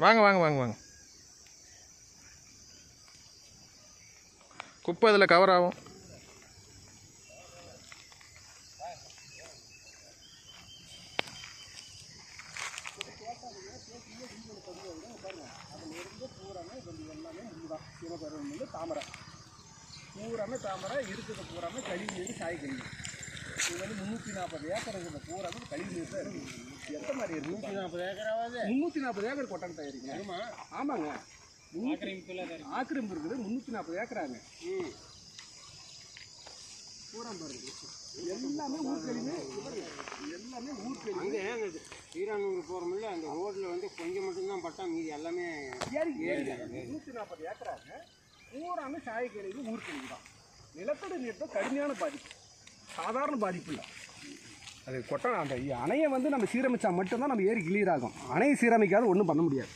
வாங்க வாங்க வாங்க வாங்க. குப்பை இதில் கவர் ஆகும். தாமரை பூராமே தாமரை இருக்குது, பூராமே கழிவு நீர் காய் கழிவு. இது வந்து 340 ஏக்கர் இருக்கிற பூராமே கழிவு நீர் தான் இருக்குது. எந்த மாதிரி இருக்குது? 340 ஏக்கராவது 340 ஏக்கர் கொட்டான் தயாரிக்கணும். ஆமாங்க, ஆக்கிரமிப்பு இருக்குது. 340 ஏக்கராங்க. பூரா பாருங்க, எல்லாமே ஊர்கழிவு. எல்லாமே ஊர்கழிவு. அங்கே ஸ்ரீராங்கூர் போகிறோம்ல, அந்த ரோட்டில் வந்து கொஞ்சம் மட்டும்தான் பட்டா, மீதி எல்லாமே ஏறி 340 ஏக்கராங்க. பூராமே சாயக்கழிவு ஊர்கழிவு தான். நிலத்தடி நீர் தான் கடுமையான பாதிப்பு, சாதாரண பாதிப்பு இல்லை. அது கொட்ட அந்த அணையை வந்து நம்ம சீரமைச்சா மட்டும்தான் நம்ம ஏரி கிளியர் ஆகும். அணையை சீரமைக்காத ஒன்றும் பண்ண முடியாது.